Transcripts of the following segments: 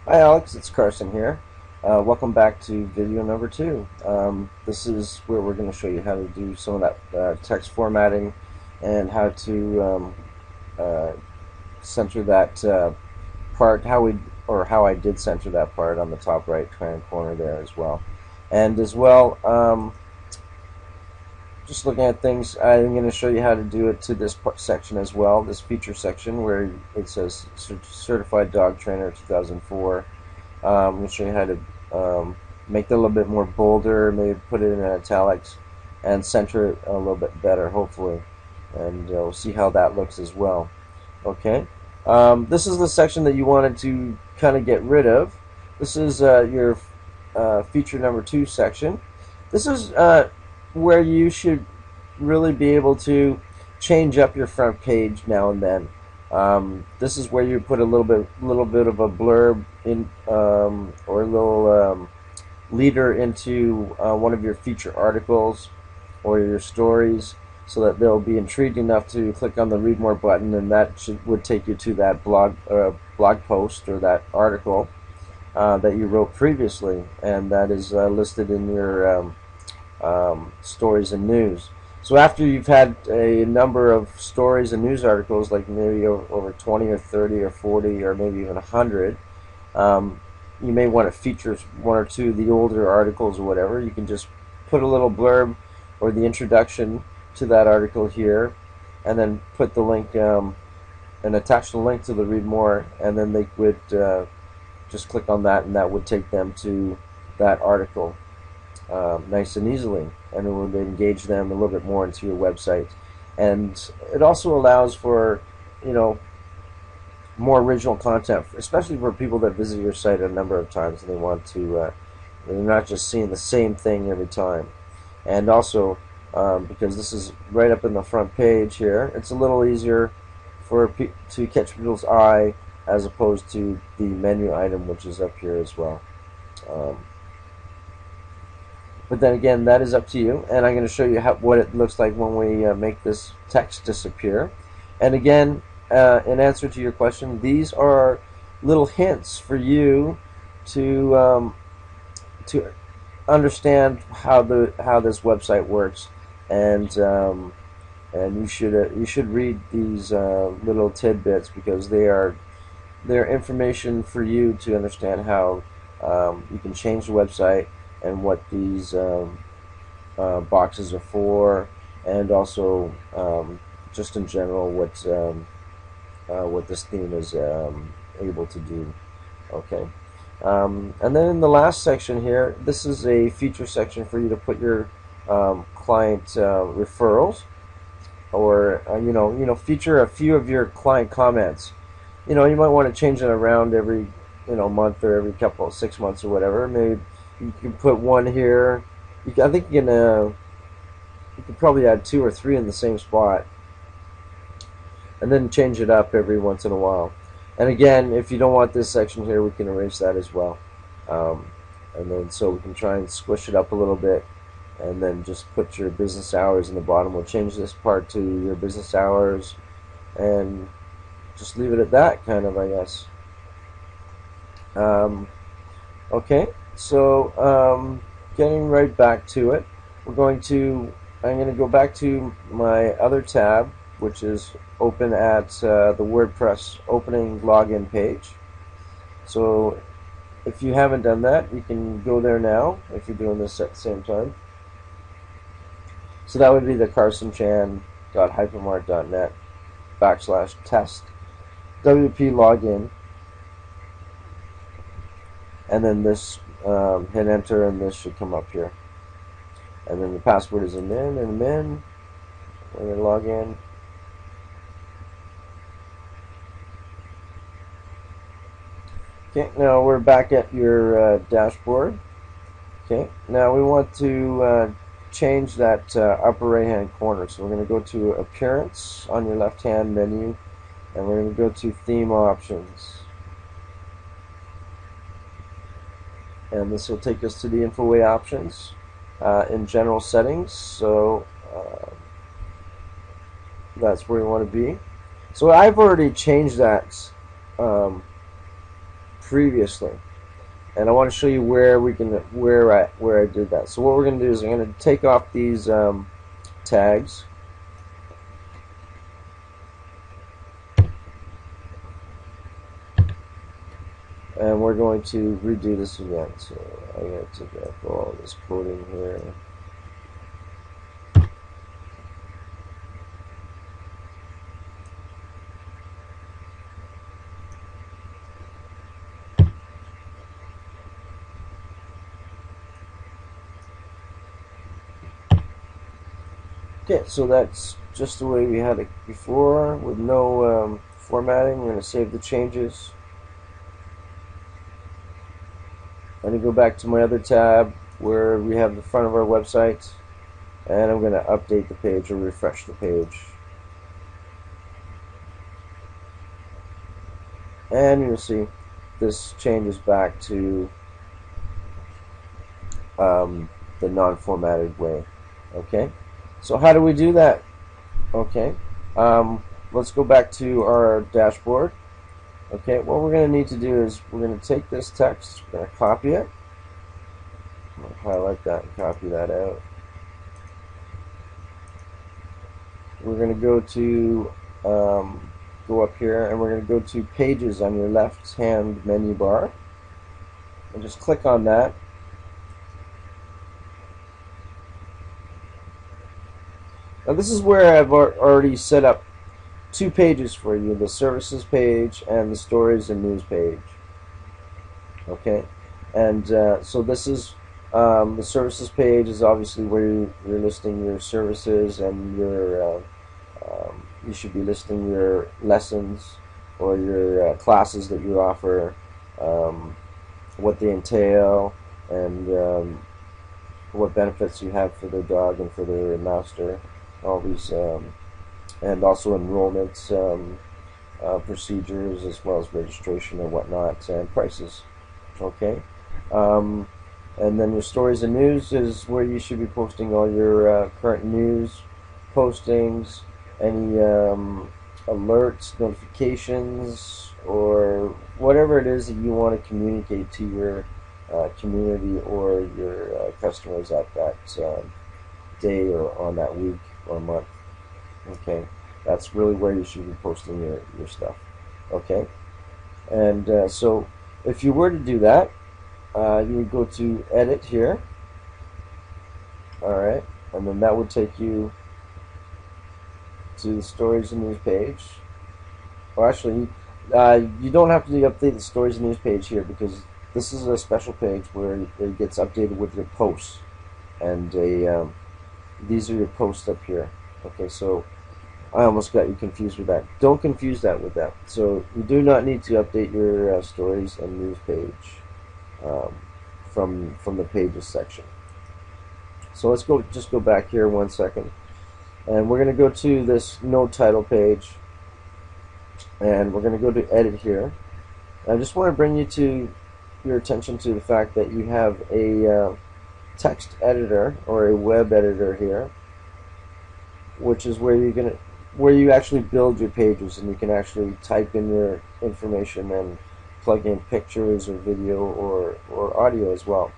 Hi Alex, it's Carson here. Welcome back to video number 2. This is where we're going to show you how to do some of that text formatting and how to uh, center that part, how I did center that part on the top right hand corner there as well. And as well, just looking at things, I'm going to show you how to do it to this section as well, this feature section where it says Certified Dog Trainer 2004. I'm going to show you how to make it a little bit more bolder, maybe put it in italics, and center it a little bit better, hopefully. And we'll see how that looks as well. Okay. This is the section that you wanted to kind of get rid of. This is your feature number 2 section. This is where you should really be able to change up your front page now and then. This is where you put a little bit of a blurb in, or a little leader into one of your feature articles or your stories, so that they'll be intrigued enough to click on the Read More button, and that would take you to that blog post or that article that you wrote previously, and that is listed in your stories and news. So after you've had a number of stories and news articles, like maybe over 20 or 30 or 40 or maybe even 100, you may want to feature one or two of the older articles or whatever. You can just put a little blurb or the introduction to that article here, and then put the link and attach the link to the Read More, and then they would just click on that, and that would take them to that article nice and easily, and it would engage them a little bit more into your website. And it also allows for, more original content, especially for people that visit your site a number of times and they want to, they're not just seeing the same thing every time. And also, because this is right up in the front page here, it's a little easier to catch people's eye as opposed to the menu item, which is up here as well. But then again, that is up to you, and I'm going to show you what it looks like when we make this text disappear. And again, in answer to your question, these are little hints for you to understand how this website works, and you should read these little tidbits, because they're information for you to understand how you can change the website and what these boxes are for, and also just in general what this theme is able to do. Okay. And then in the last section here, this is a feature section for you to put your client referrals, or feature a few of your client comments. You might want to change it around every month, or every 6 months or whatever. Maybe you can put one here. I think you can probably add 2 or 3 in the same spot, and then change it up every once in a while. And again, if you don't want this section here, we can erase that as well. And then so we can try and squish it up a little bit, and then just put your business hours in the bottom. We'll change this part to your business hours, and just leave it at that, kind of, I guess. Okay, so getting right back to it, I'm going to go back to my other tab, which is open at the WordPress opening login page. So if you haven't done that, you can go there now if you're doing this at the same time. So that would be the carsonchan.hypermart.net/test WP login, and then this, hit enter, and this should come up here. And then the password is admin, and then log in. Okay, now we're back at your dashboard. Okay, now we want to change that upper right hand corner. So we're going to go to Appearance on your left hand menu, and we're going to go to Theme Options. And this will take us to the InfoWay options in General Settings. So that's where we want to be. So I've already changed that previously, and I want to show you where we can where I did that. So what we're going to do is I'm going to take off these tags, and we're going to redo this again. So I'm going to take off all this coding here. Okay, so that's just the way we had it before with no formatting. We're going to save the changes. I'm going to go back to my other tab where we have the front of our website, and I'm going to update the page or refresh the page. And you'll see this changes back to the non-formatted way. Okay, so how do we do that? Okay, let's go back to our dashboard. Okay, what we're going to need to do is we're going to take this text, we're going to copy it, I'm going to highlight that and copy that out. We're going to go to go up here, and we're going to go to Pages on your left hand menu bar, and just click on that. Now this is where I've already set up two pages for you, the services page and the stories and news page. Okay, and so this is the services page is obviously where you're listing your services, and your you should be listing your lessons or your classes that you offer, what they entail, and what benefits you have for their dog and for their master. All these, and also enrollments, procedures, as well as registration and whatnot, and prices. Okay, and then your stories and news is where you should be posting all your current news postings, any alerts, notifications, or whatever it is that you want to communicate to your community or your customers at that day or on that week or month. Okay, that's really where you should be posting your stuff. Okay, and so if you were to do that, you would go to Edit here. Alright, and then that would take you to the Stories and News page. Or actually, you don't have to update the Stories and News page here, because this is a special page where it gets updated with your posts, and these are your posts up here. Okay, so I almost got you confused with that. Don't confuse that with that. So you do not need to update your stories and news page from the pages section. So let's just go back here 1 second, and we're going to go to this no title page, and we're going to go to Edit here. I just want to bring your attention to the fact that you have a text editor or a web editor here, which is where you actually build your pages, and you can actually type in your information and plug in pictures or video or audio as well.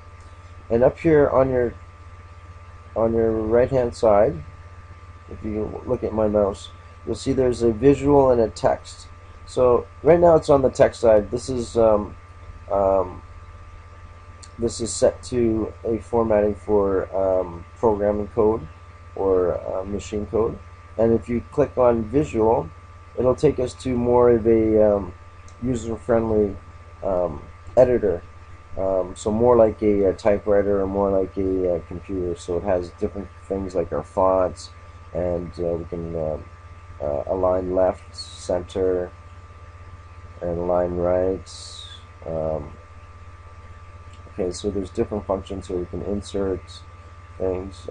And up here on your right hand side, if you look at my mouse, you'll see there's a visual and a text. So right now it's on the text side. This is set to a formatting for programming code or machine code. And if you click on visual, it'll take us to more of a user-friendly editor. So more like a typewriter or more like a computer. So it has different things like our fonts, and we can align left, center, and align right. Okay, so there's different functions here. We can insert things.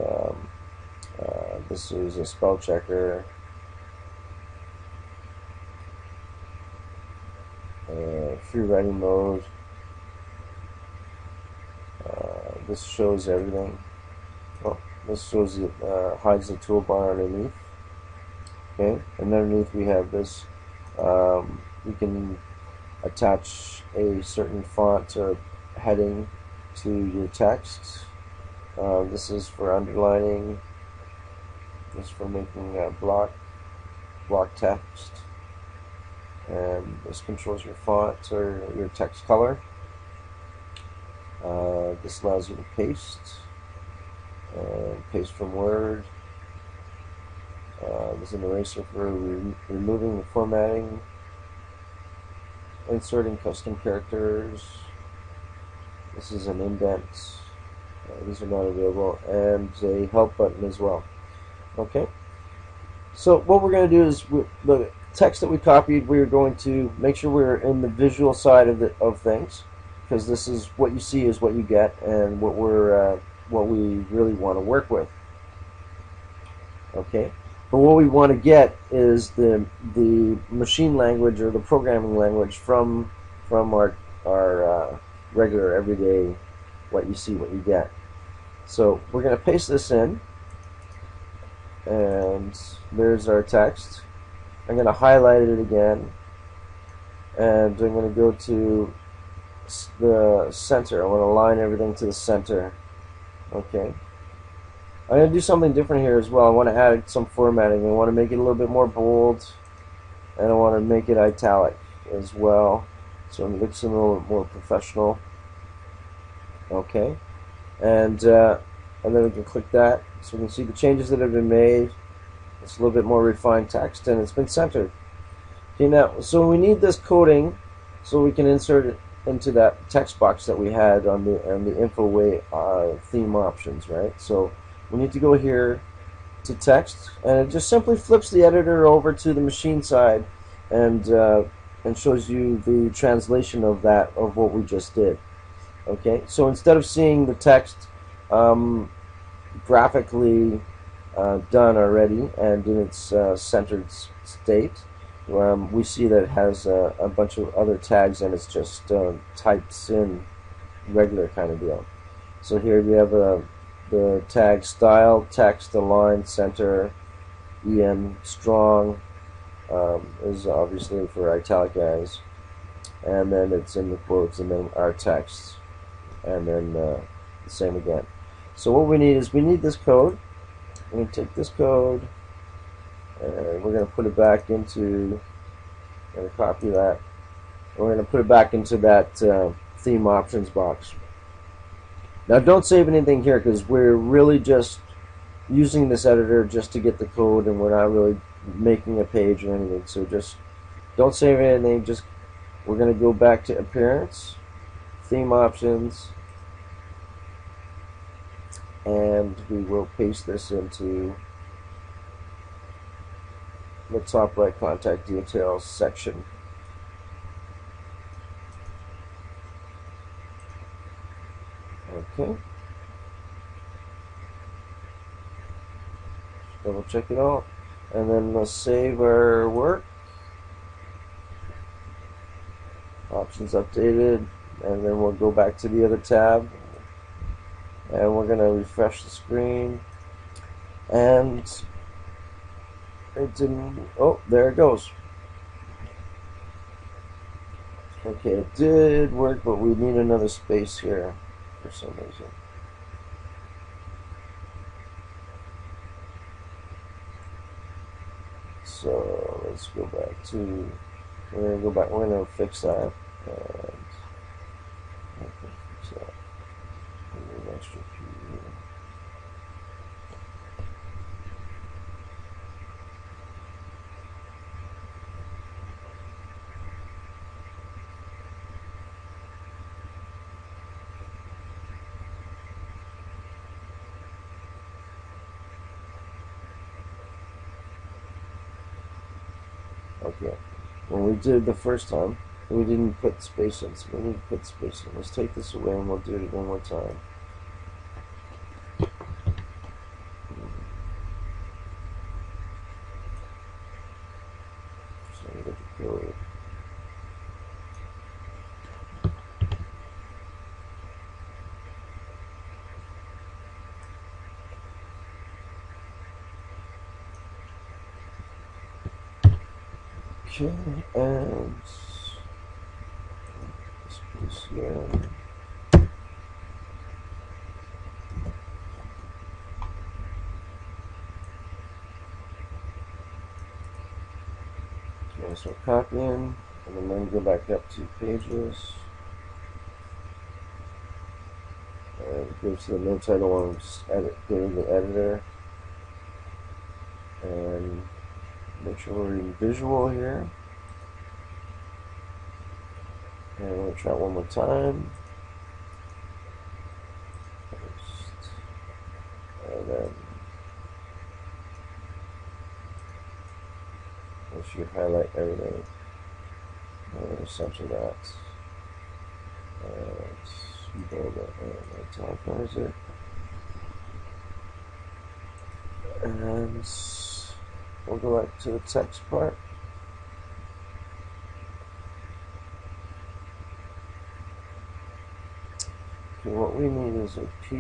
This is a spell checker. Free writing mode. This shows everything. Oh, this shows it hides the toolbar underneath. Okay, and underneath we have this. We can attach a certain font or heading to your text. This is for underlining. This is for making block text. And this controls your font or your text color. This allows you to paste. Paste from Word. There's an eraser for removing and formatting. Inserting custom characters. This is an indent. These are not available. And a help button as well. Okay. So what we're going to do is the text that we copied, we're going to make sure we're in the visual side of things, because this is what you see is what you get, and what we really want to work with. Okay. But what we want to get is the machine language or the programming language from our regular everyday what you see, what you get. So we're going to paste this in, and there's our text. I'm going to highlight it again, and I'm going to go to the center. I want to align everything to the center. Okay. I'm going to do something different here as well. I want to add some formatting. I want to make it a little bit more bold, and I want to make it italic as well, so it looks a little more professional. Okay, and then we can click that, so we can see the changes that have been made. It's a little bit more refined text, and it's been centered. Okay, now, so we need this coding so we can insert it into that text box that we had on the InfoWay theme options, right? So we need to go here to text, and it just simply flips the editor over to the machine side, and shows you the translation of what we just did. Okay, so instead of seeing the text graphically done already and in its centered state, we see that it has a bunch of other tags, and it's just types in regular kind of deal. So here we have the tag style, text, align, center, EM strong is obviously for italicized, and then it's in the quotes, and then our text, and then the same again. So what we need is this code. We're going to take this code, and we're going to put it back into, going to copy that, and we're going to put it back into that theme options box. Now don't save anything here, because we're really just using this editor just to get the code, and we're not really making a page or anything. So just don't save anything. Just we're going to go back to appearance, theme options, and we will paste this into the top right contact details section. Okay. Double check it out, and then let's save our work. Options updated, and then we'll go back to the other tab, and we're going to refresh the screen, and it didn't, oh, there it goes. Okay, it did work, but we need another space here for some reason. So let's go back to, we're going to fix that, and fix that. An extra key here. Okay, when we did the first time, we didn't put space in, so we need to put space in. Let's take this away, and we'll do it one more time. So we get the code. Okay, and This here. Okay, so copying, and then go back up 2 pages. And go to the notes I don't want to just edit, go to the editor. And make sure we're in visual here. And we'll try it one more time. First, and then we should highlight everything. And center that. And build it and italicize it. And we'll go back to the text part. Okay, what we need is a P.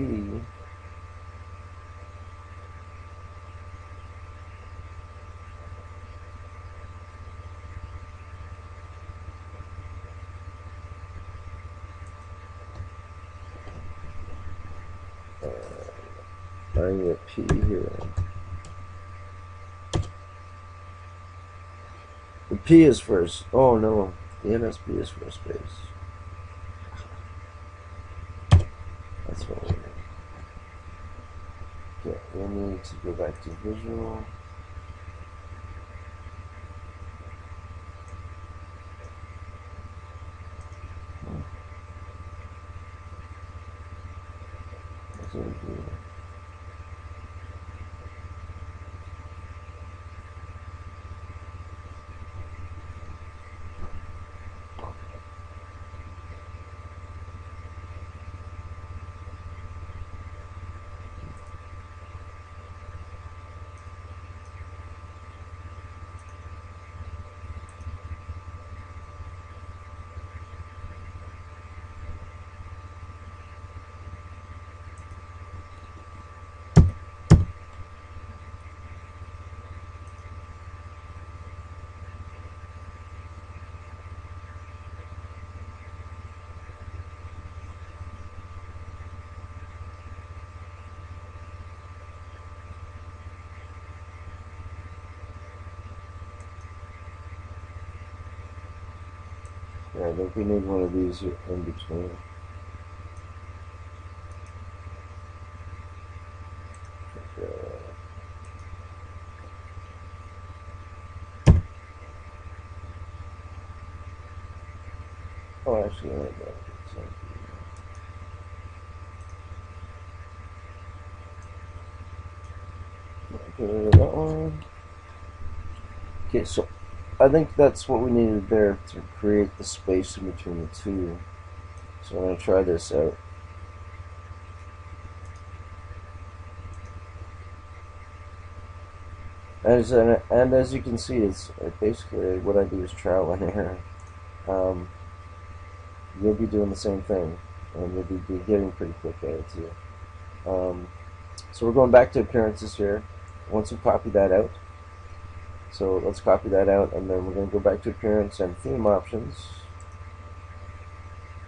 I need a P here. The P is first. Oh no, the NSP is first space. That's what we need. Okay, we need to go back to visual. Yeah, I think we need one of these in between. Oh, actually, I like that. Get rid of that one. Okay, so I think that's what we needed there to create the space in between the two. So I'm going to try this out. And as you can see, it's basically what I do is trial and error. You'll be doing the same thing, and you'll be getting pretty quick at it too. So we're going back to appearances here. Once we copy that out, so let's copy that out, and then we're going to go back to appearance and theme options,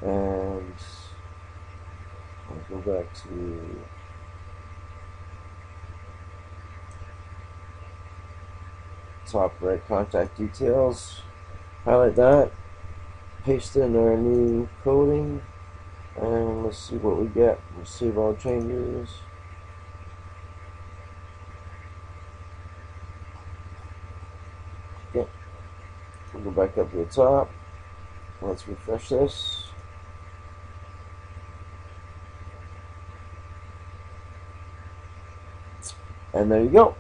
and we'll go back to top right, contact details, highlight that, paste in our new coding, and let's see what we get. We'll save all changes. Okay, we'll go back up to the top. Let's refresh this. And there you go.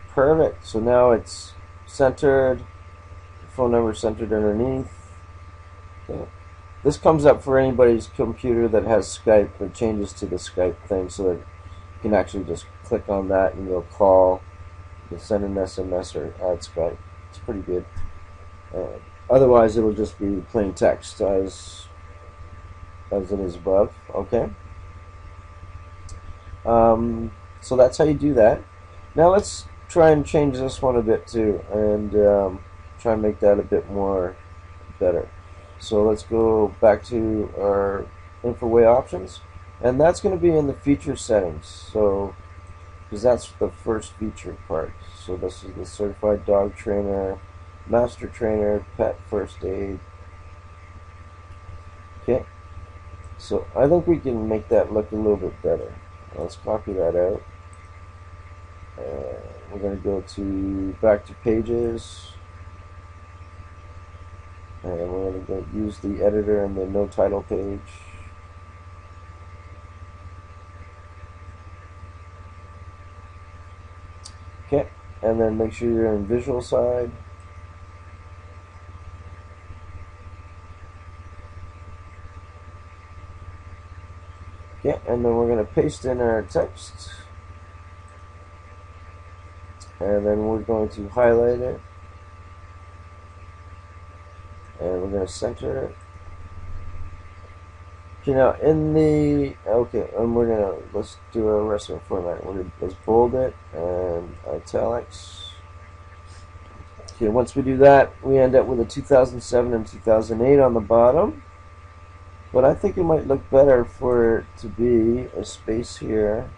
Perfect. So now it's centered. The phone number centered underneath. Okay. This comes up for anybody's computer that has Skype. It changes to the Skype thing so that you can actually just click on that and you'll call, you'll send an SMS or add Skype. It's pretty good. Otherwise, it'll just be plain text as it is above. Okay. So that's how you do that. Now let's try and change this one a bit too, and try and make that a bit more better. So let's go back to our InfoWay options, and that's going to be in the feature settings. So because that's the first feature part. So this is the certified dog trainer, master trainer, pet first aid. Okay, so I think we can make that look a little bit better. Let's copy that out. We're going to go to back to pages, and we're going to use the editor and the no title page. Okay, and then make sure you're in visual side. Okay, and then we're going to paste in our text, and then we're going to highlight it, and we're going to center it. Okay, now in the, and we're going to, let's do a restaurant format. Let's bold it and italics. Okay, once we do that, we end up with a 2007 and 2008 on the bottom. But I think it might look better for it to be a space here.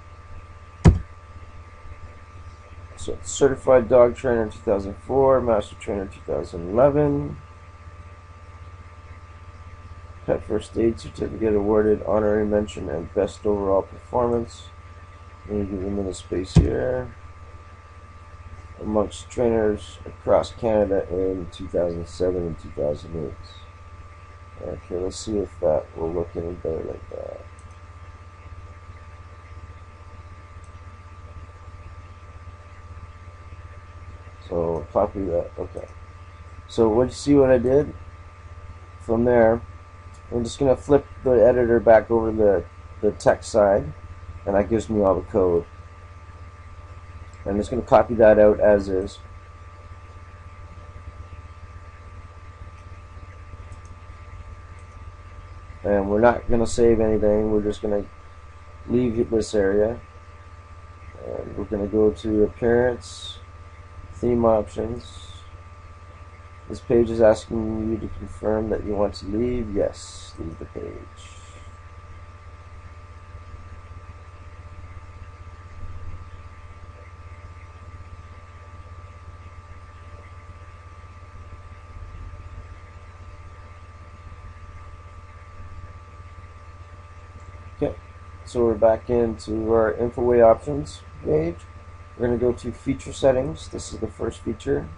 So it's certified dog trainer 2004, master trainer 2011. Pet First Aid Certificate awarded, honorary mention, and best overall performance. And you give them in a space here. Amongst trainers across Canada in 2007 and 2008. Okay, let's see if that will look any better like that. So copy that. Okay. So what you see what I did from there? I'm just going to flip the editor back over the text side, and that gives me all the code. I'm just going to copy that out as is. And we're not going to save anything. We're just going to leave this area. And we're going to go to Appearance, Theme Options. This page is asking you to confirm that you want to leave. Yes, leave the page. Okay, so we're back into our InfoWay options page. We're going to go to feature settings. This is the first feature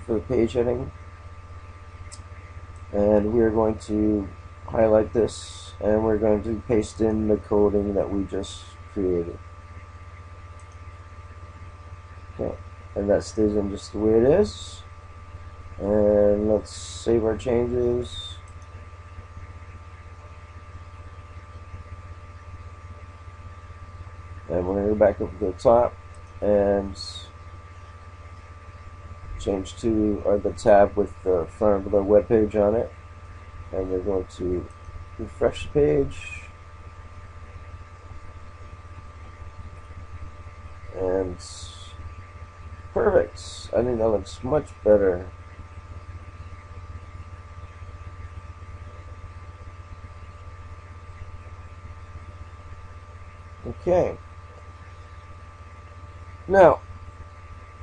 for the page heading, and we're going to highlight this, and we're going to paste in the coding that we just created. Okay, and that stays in just the way it is. And let's save our changes. And we're going to go back up to the top and change to the tab with the front of the web page on it, and we're going to refresh the page, and perfect. I think that looks much better. Okay, now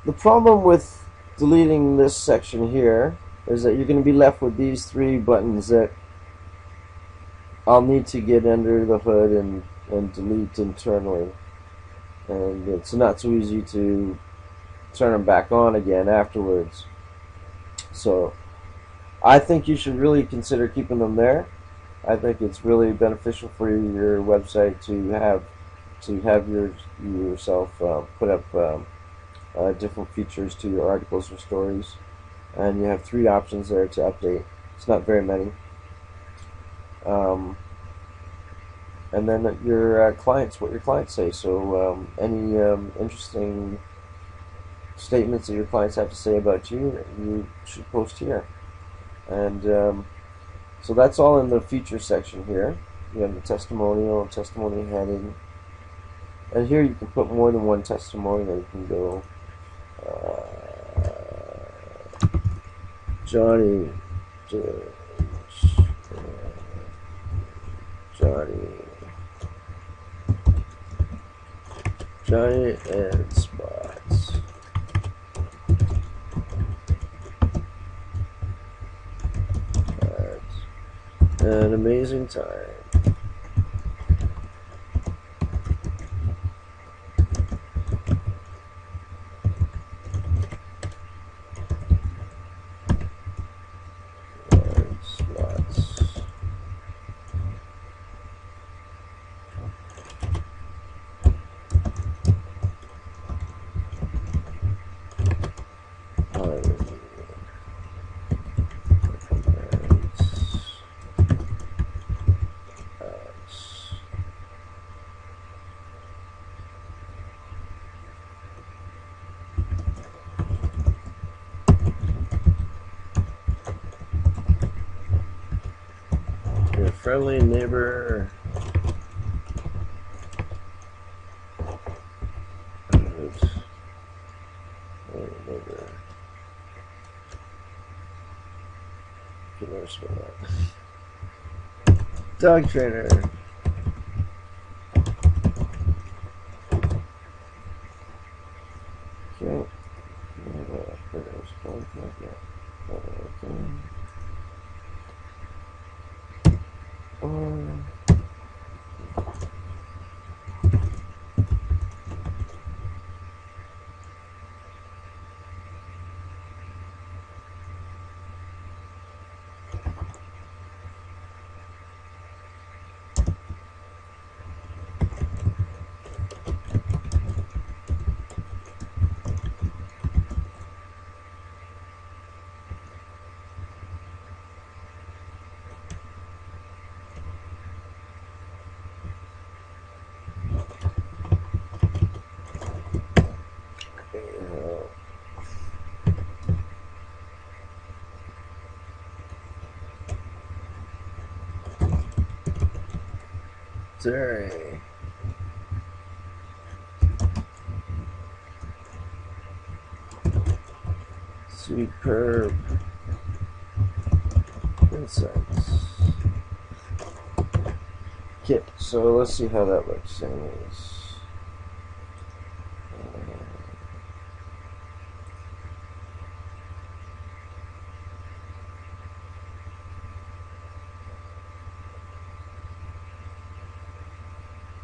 the problem with deleting this section here is that you're going to be left with these three buttons that I'll need to get under the hood and delete internally, and it's not so easy to turn them back on again afterwards. So I think you should really consider keeping them there. I think it's really beneficial for your website to have yourself put up different features to your articles or stories, and you have three options there to update. It's not very many. And then your clients, what your clients say. So any interesting statements that your clients have to say about you, you should post here. And so that's all in the feature section here. You have the testimonial, testimony heading, and here you can put more than one testimonial. You can go Johnny Stage and Johnny and Spots. An amazing time. Slots. Your friendly neighbor. Dog trainer. Okay. Sorry. Superb insights. Okay, so let's see how that looks. Anyways.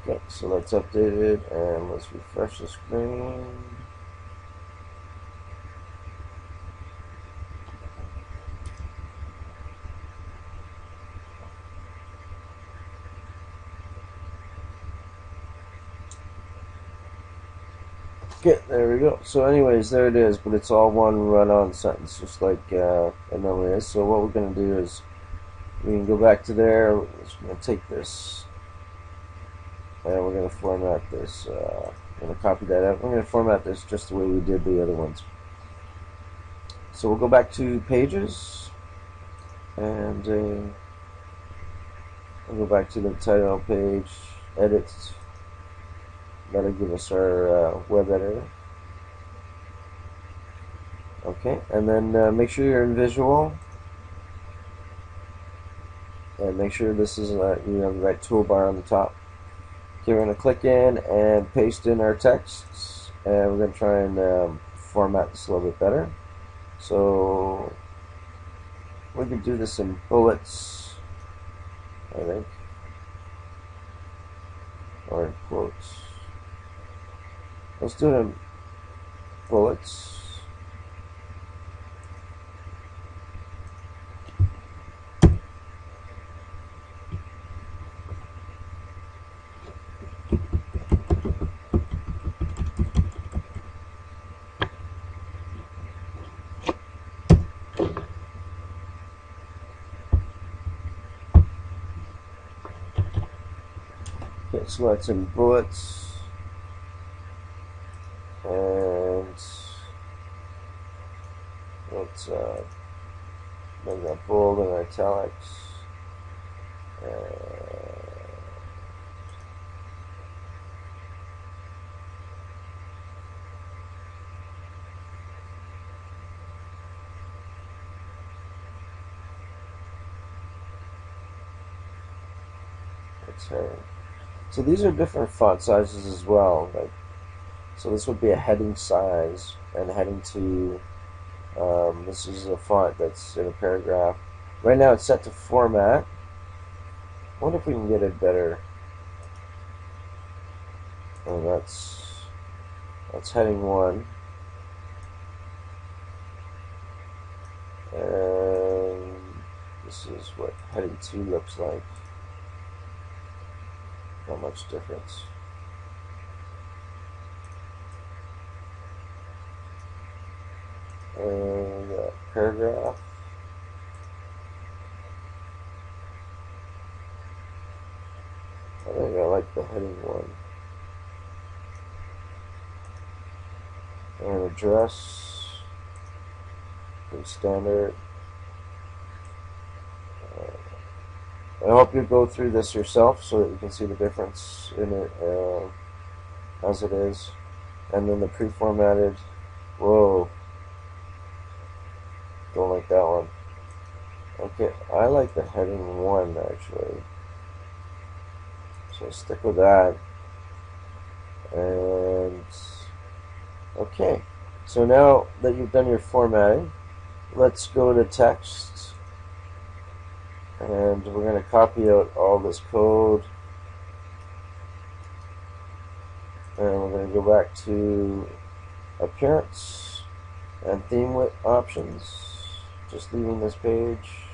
Okay, so let's update it and let's refresh the screen. Okay, there we go. So anyways, there it is, but it's all one run-on sentence, just like it normally is. So what we're going to do is we can go back to there. We're just going to take this and we're going to format this. I'm going to copy that out. We're going to format this just the way we did the other ones. So we'll go back to Pages and we'll go back to the title page, Edit. That'll give us our web editor. Okay, and then make sure you're in visual, and make sure this is you have the right toolbar on the top. Okay, we're going to click in and paste in our text, and we're going to try and format this a little bit better. So we can do this in bullets, I think, or in quotes. Let's do it in bullets. Okay, so that's in bullets. And let's make that bold and italics. text heading. So these are different font sizes as well. Like, so this would be a heading size, and heading to, this is a font that's in a paragraph. Right now it's set to format. I wonder if we can get it better. And that's heading 1. And this is what heading 2 looks like. Not much difference. And paragraph. I think I like the heading 1. And address, pretty standard. I hope you go through this yourself so that you can see the difference in it as it is. And then the pre-formatted, whoa, don't like that one. Okay, I like the heading 1 actually, so stick with that. And okay, so now that you've done your formatting, let's go to text, and we're going to copy out all this code, and we're going to go back to appearance and theme width options, just leaving this page,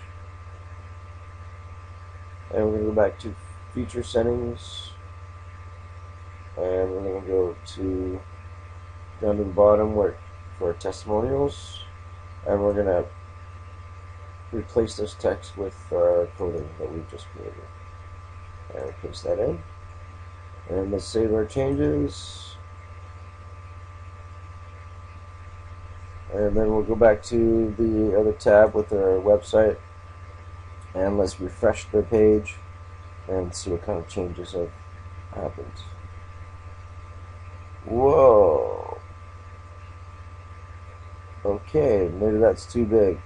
and we're going to go back to feature settings, and we're going to go to down to the bottom where for testimonials, and we're going to replace this text with our coding that we've just created, and paste that in, and let's save our changes, and then we'll go back to the other tab with our website, and let's refresh the page and see what kind of changes have happened. Whoa. Okay, maybe that's too big.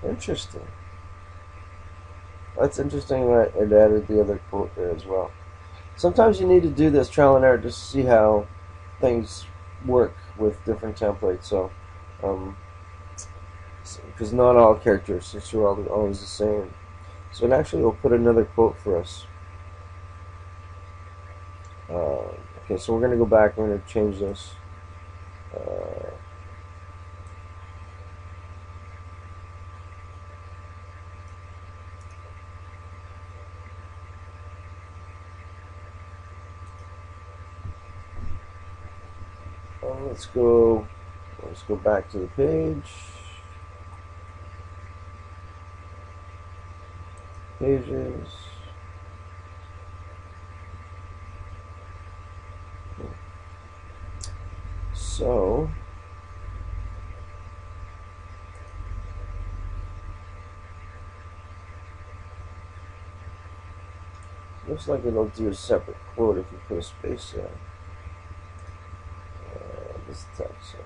Interesting. That's interesting that it added the other quote there as well. Sometimes you need to do this trial and error just to see how things work with different templates. So, because not all characteristics are always the same. So it actually will put another quote for us. Okay, so we're going to go back. We're going to change this. Let's go back to the page. Pages. So looks like it'll do a separate quote if you put a space there. This text.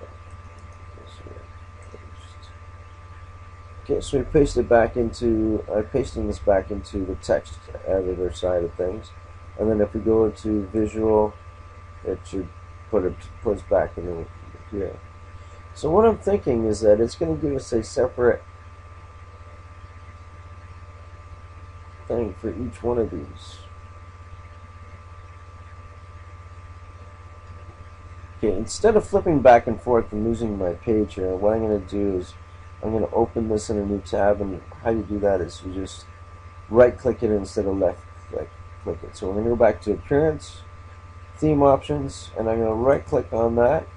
Okay, so we paste it back into. I'm pasting this back into the text editor side of things, and then if we go into visual, it should put us back in here. So what I'm thinking is that it's going to give us a separate thing for each one of these. Okay, instead of flipping back and forth and losing my page here, what I'm going to do is I'm going to open this in a new tab, and how you do that is you just right click it instead of left click it. So we're going to go back to appearance, theme options, and I'm going to right click on that,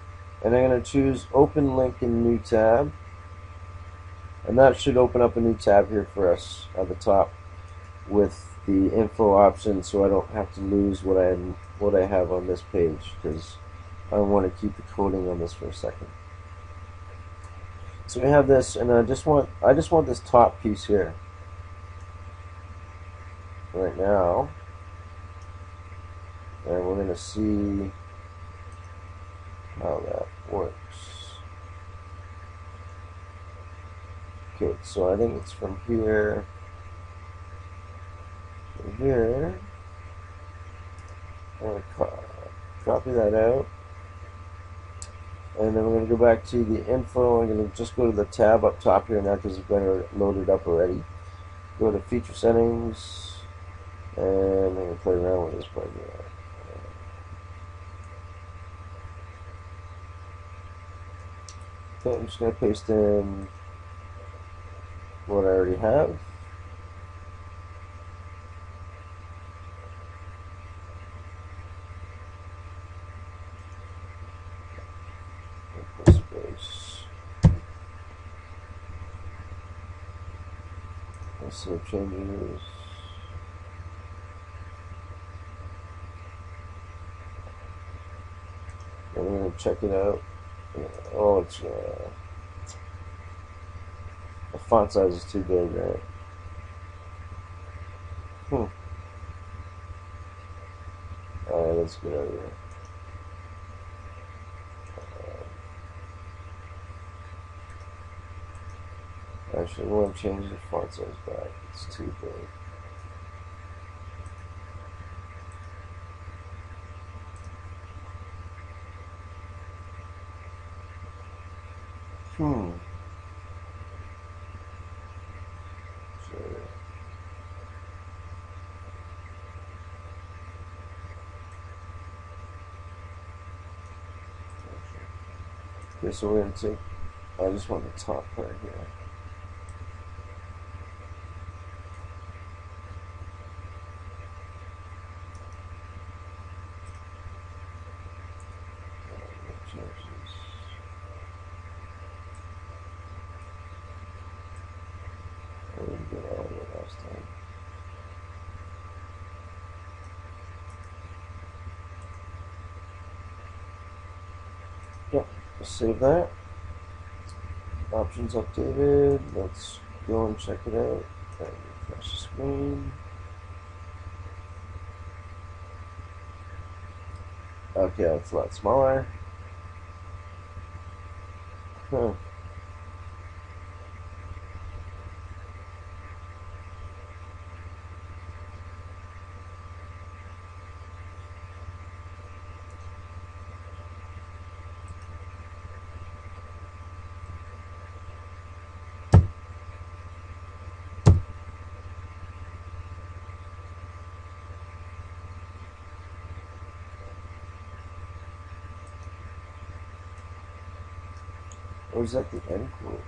and I'm going to choose open link in new tab, and that should open up a new tab here for us at the top with the info option, so I don't have to lose what I have on this page, because I want to keep the coding on this for a second. So we have this, and I just want this top piece here right now, and we're going to see how that works. Okay, so I think it's from here here. I'm going to copy that out. And then we're going to go back to the info. I'm going to just go to the tab up top here now because it's been loaded up already. Go to feature settings. And I'm going to play around with this right here. Okay, I'm just going to paste in what I already have. Space. Let's save changes. And we're going to check it out. Oh, it's the font size is too big, right? Alright, let's get out of here. Actually, we want to change the font size back. It's too big. Sure. Okay, so we're going to take, I just want the top part here. I didn't get all of it last time. Yep, let's save that. Options updated. Let's go and check it out. And refresh the screen. Okay, it's a lot smaller. Huh. Or is that the end quote?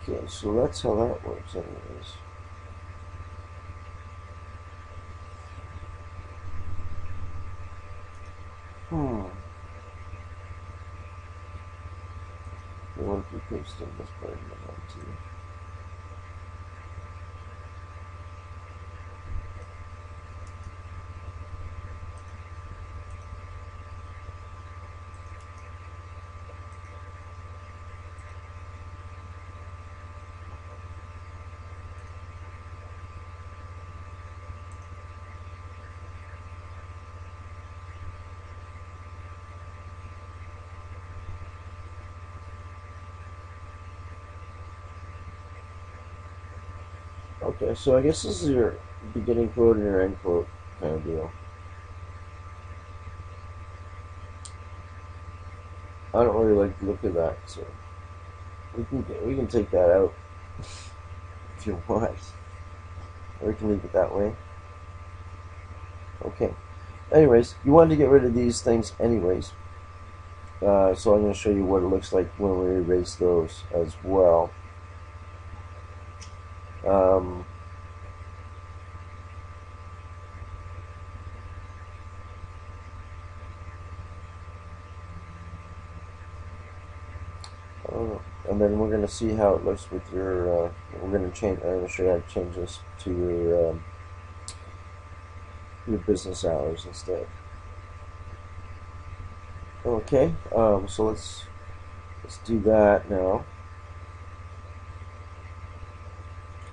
Okay, so that's how that works anyways. What if we paste in this part too? Okay, so I guess this is your beginning quote and your end quote kind of deal. I don't really like the look of that, so we can take that out if you want, or we can leave it that way. Okay. Anyways, you wanted to get rid of these things anyways, so I'm going to show you what it looks like when we erase those as well. And then we're going to see how it looks with your. We're going to change. I'm going to show you how to change this to your business hours instead. Okay, so let's do that now.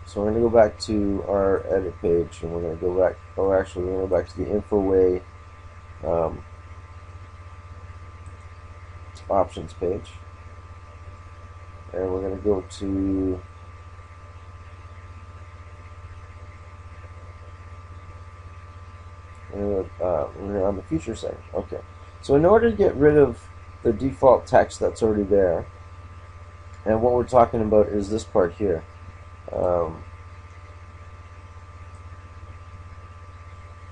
So we're going to go back to our edit page, and we're going to go back, or actually we're going to go back to the InfoWay options page, and we're going to go to we're on the feature setting. Okay, so in order to get rid of the default text that's already there, and what we're talking about is this part here.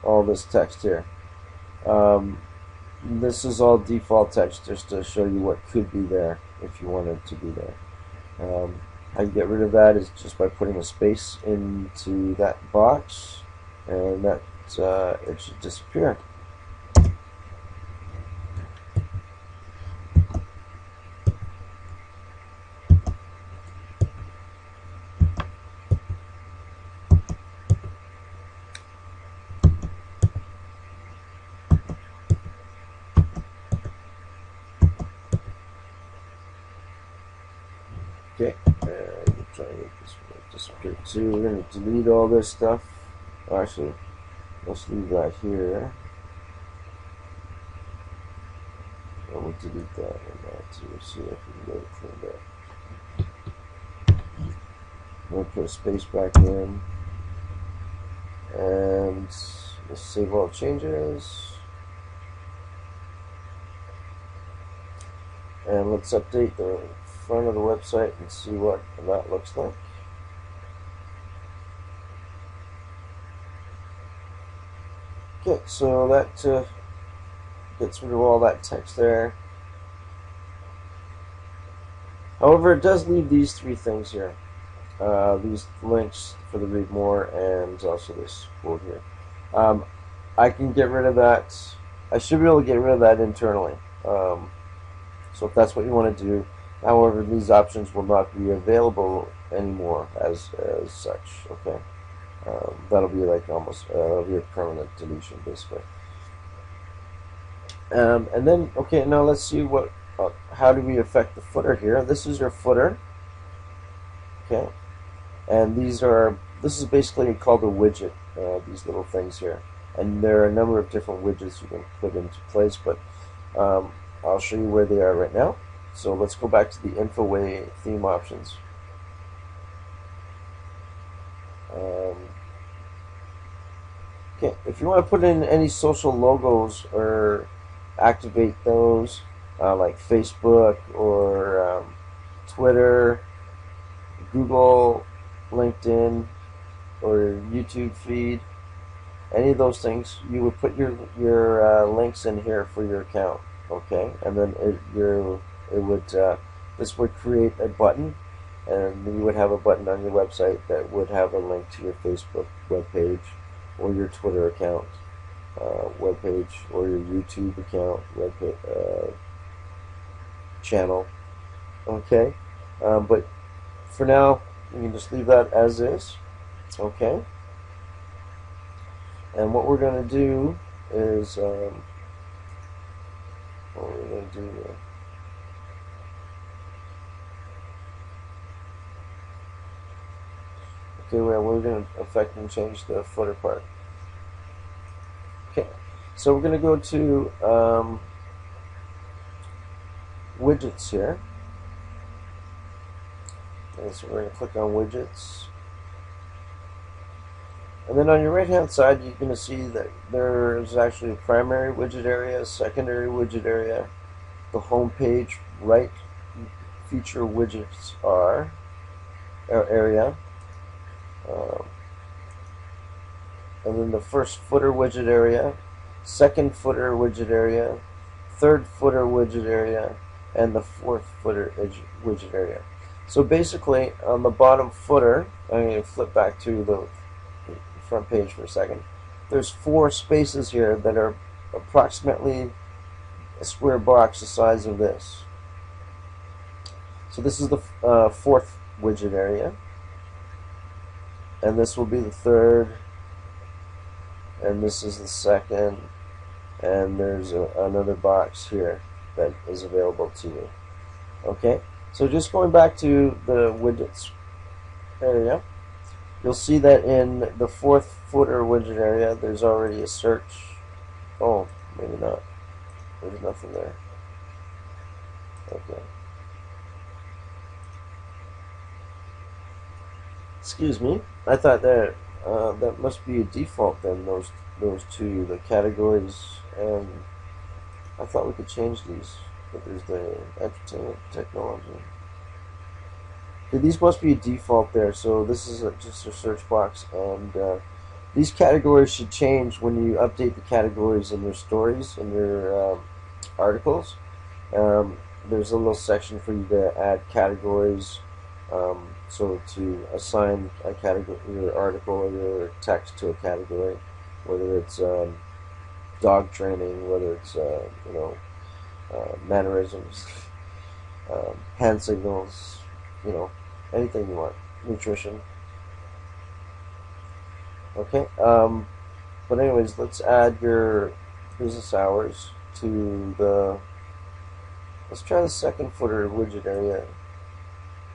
All this text here. This is all default text just to show you what could be there if you wanted to be there. How you get rid of that is just by putting a space into that box, and that it should disappear. Okay, try to make this one disappear too. We're going to delete all this stuff. Actually, let's leave that here. And we'll delete that and that too. See if we can get it cleaned up. We'll put a space back in. And let's save all changes. And let's update the front of the website and see what that looks like. Okay, so that gets rid of all that text there. However, it does leave these three things here. These links for the read more, and also this quote here. I can get rid of that. I should be able to get rid of that internally. So if that's what you want to do. However, these options will not be available anymore as such. Okay, that'll be like almost that'll be a permanent deletion basically. And then okay, now let's see what how do we affect the footer here. This is your footer. Okay, and this is basically called a widget. These little things here, and there are a number of different widgets you can put into place, but I'll show you where they are right now. So let's go back to the InfoWay theme options. Okay, if you want to put in any social logos or activate those, like Facebook or Twitter, Google, LinkedIn, or YouTube feed, any of those things, you would put your links in here for your account. Okay, and then this would create a button, and you would have a button on your website that would have a link to your Facebook webpage, or your Twitter account webpage, or your YouTube account channel. Okay, but for now, you can just leave that as is. Okay, and what we're going to do is what we're going to do here. Okay, well, we're going to affect and change the footer part. Okay, so we're going to go to widgets here. Okay, so we're going to click on widgets. And then on your right hand side, you're going to see that there's actually a primary widget area, a secondary widget area, the home page right feature widgets area, and then the first footer widget area, second footer widget area, third footer widget area, and the fourth footer widget area. So basically, on the bottom footer, I'm going to flip back to the front page for a second. There's 4 spaces here that are approximately a square box the size of this. So this is the fourth widget area, and this will be the third, and this is the second, and there's another box here that is available to you. Okay, so just going back to the widgets area, you'll see that in the fourth footer widget area, there's already a search. Oh, maybe not. There's nothing there. Okay. Excuse me. I thought that that must be a default then. Those two, the categories, and I thought we could change these. But there's the entertainment technology. Okay, these must be a default there. So this is just a search box, and these categories should change when you update the categories in your stories and your articles. There's a little section for you to add categories. So to assign a category, your article or your text to a category, whether it's dog training, whether it's mannerisms, hand signals, anything you want, nutrition. Okay. But anyways, let's add your business hours to the. Let's try the second footer widget area.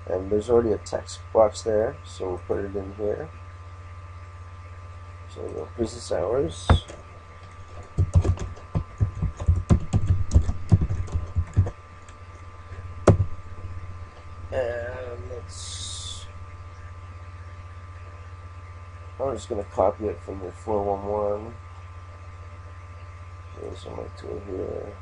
And there's already a text box there, so we'll put it in here. So the business hours. And I'm just going to copy it from your 411. Here's my tool here.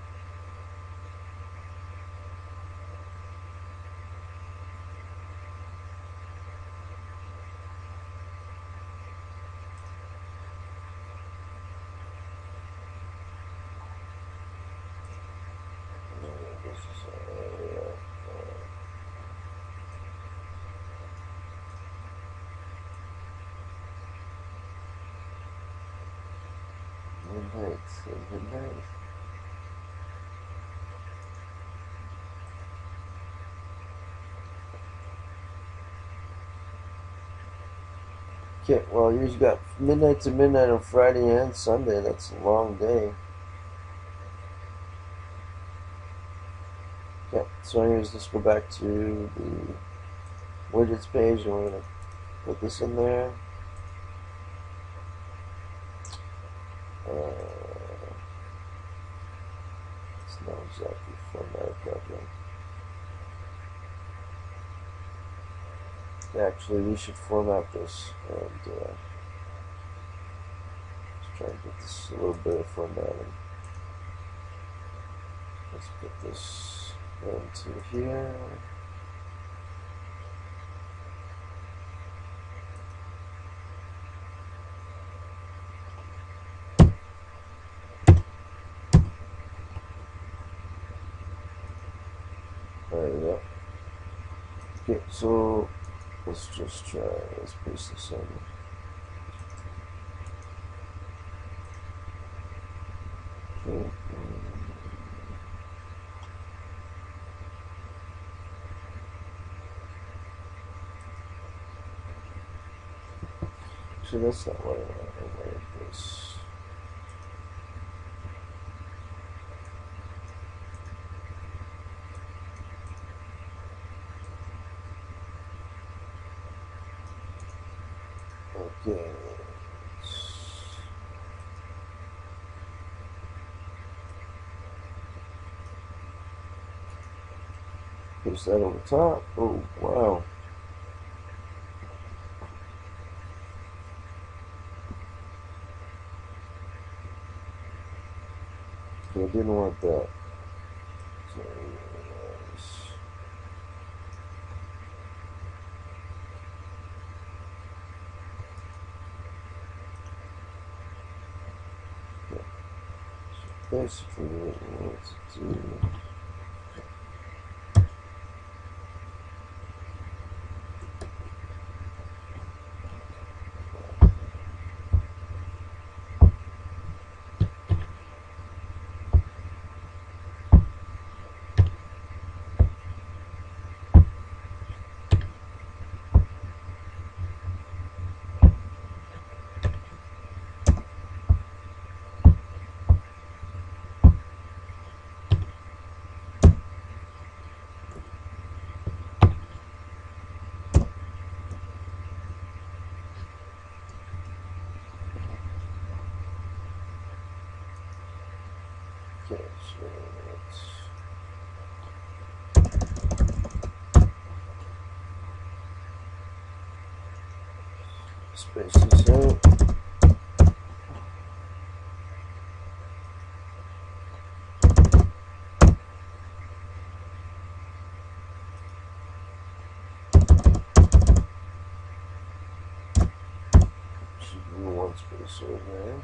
Midnight. Okay, well, you've got midnight to midnight on Friday and Sunday. That's a long day. Okay, so anyways, let's go back to the widgets page, and we're going to put this in there. It's not exactly formatted correctly. Actually, we should format this and let's try and get this a little bit of formatting. Let's put this into here. There we go. Okay, so let's just try, let's paste this in. Okay. So that's not what I want. I wanted this. Okay. Paste that over top. Oh, wow. Okay, I didn't want that. So, basically what we want to do. Okay, so let's space this out. Should be one space over there.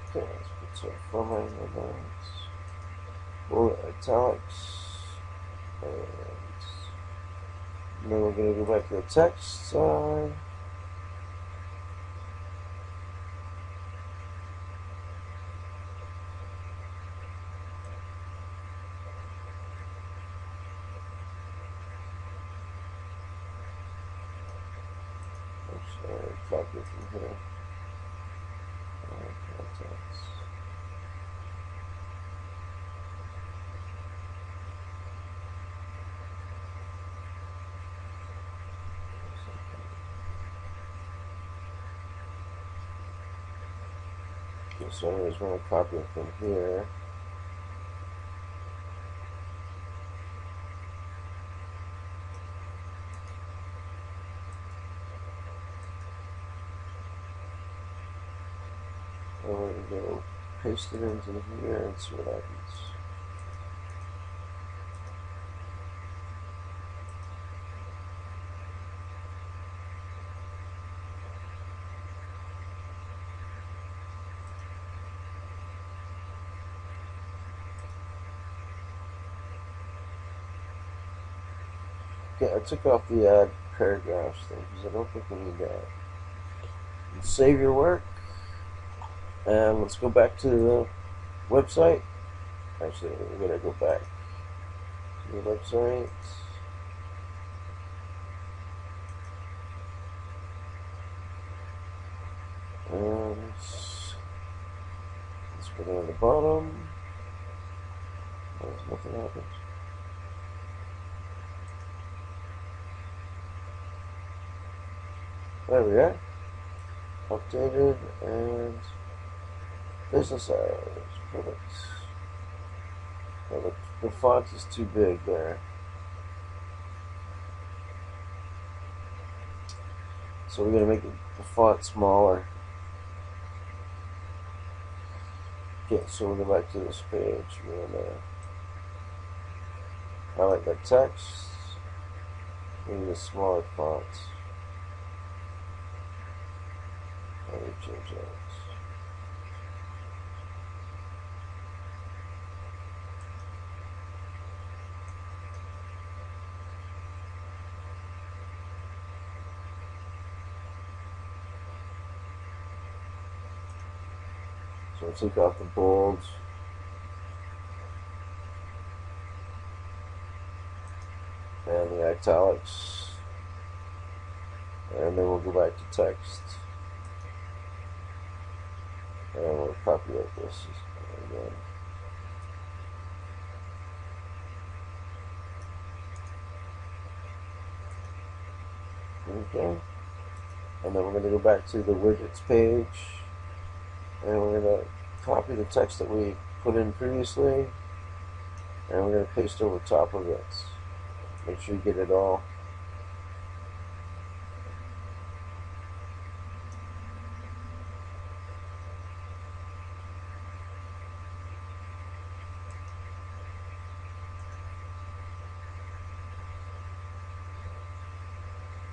Okay, let's put some formatting headlines. Bullet italics. And then we're going to go back to the text side. Oops, copy it from here. Contacts. Okay, so I just want to copy it from here. And we're going to go paste it into here and see what happens. Okay, I took off the add paragraphs thing because I don't think we need that. Save your work, and let's go back to the website. Actually, we're gonna go back to the website. And let's go down to the bottom. Nothing happens. There we are. Updated and business hours. Perfect. Well, the font is too big there. So we're going to make the font smaller. Okay, so we'll go back to this page. We're going to highlight that text. We need a smaller font. Let me change that. So we'll take off the bold. And the italics. And then we'll go back to text. And we'll copyright this again. Okay. And then we're going to go back to the widgets page. And we're going to copy the text that we put in previously. And we're going to paste over top of it. Make sure you get it all.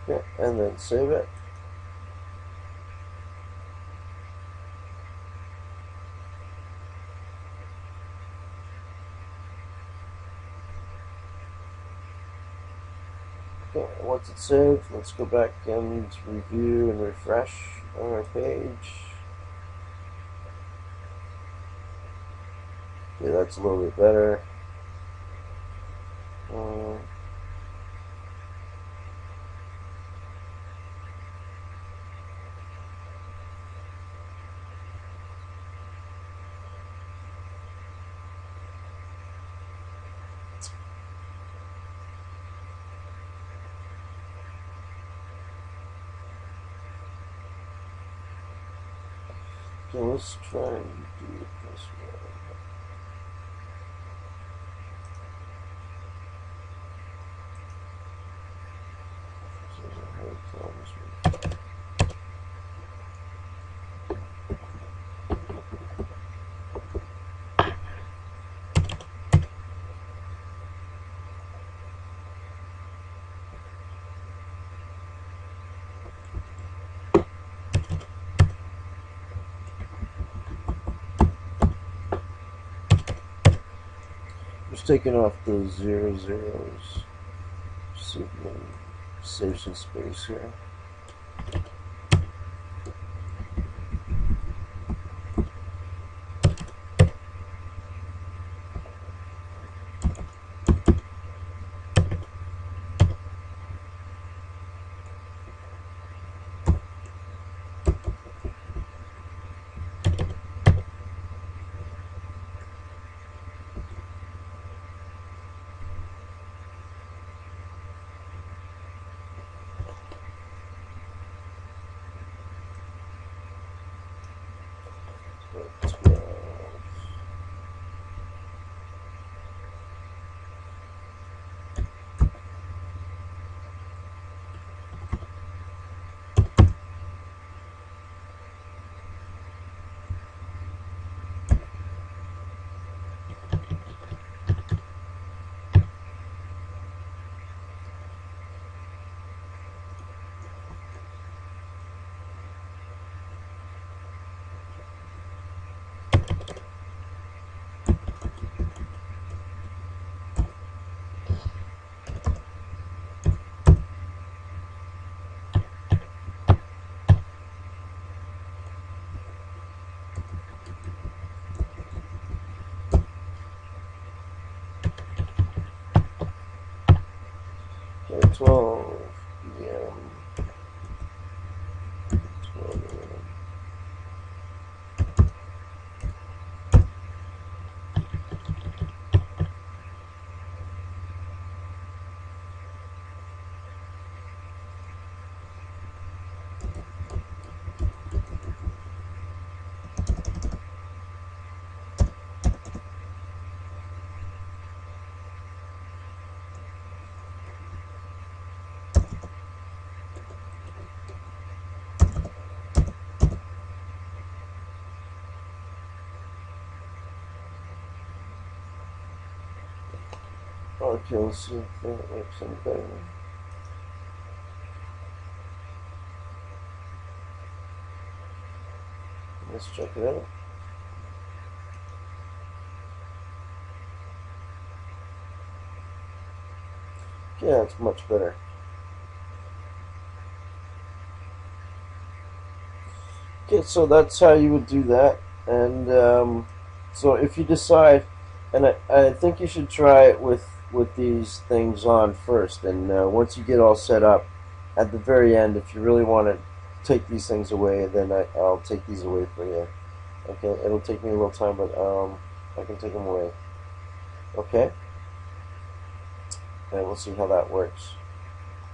Okay, and then save it. Okay, once it's saved, let's go back and review and refresh on our page. Okay, that's a little bit better. Uh, okay, let's try and do it this way. Just taking off those 0 zeros. See if we can save some space here. Okay, 12 p.m. 12 a.m. Okay, let's see if that works any better. Let's check it out. Yeah, it's much better. Okay, so that's how you would do that. And so if you decide, and I think you should try it with these things on first. And once you get all set up, at the very end, if you really want to take these things away, then I'll take these away for you. Okay, it'll take me a little time, but I can take them away. Okay, and we'll see how that works.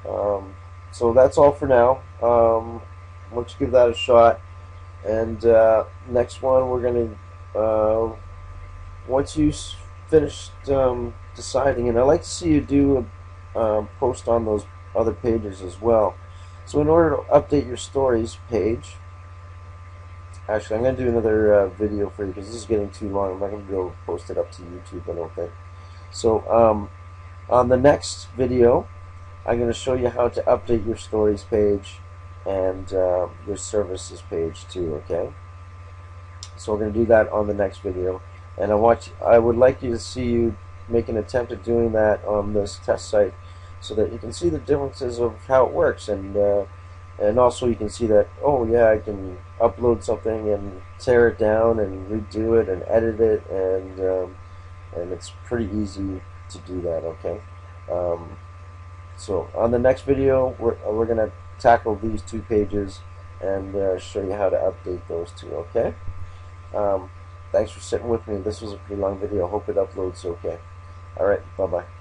So that's all for now. Let's give that a shot. And next one, we're going to, once you finished deciding, and I like to see you do a post on those other pages as well. So in order to update your stories page, actually I'm going to do another video for you because this is getting too long. I'm not going to be able to post it up to YouTube, I don't think. So on the next video, I'm going to show you how to update your stories page and your services page too, okay? So we're going to do that on the next video. And I would like you to see you make an attempt at doing that on this test site so that you can see the differences of how it works, and also you can see that, oh yeah, I can upload something and tear it down and redo it and edit it, and it's pretty easy to do that, okay? So on the next video, we're going to tackle these two pages and show you how to update those two, okay? Thanks for sitting with me. This was a pretty long video. I hope it uploads okay. Alright, bye-bye.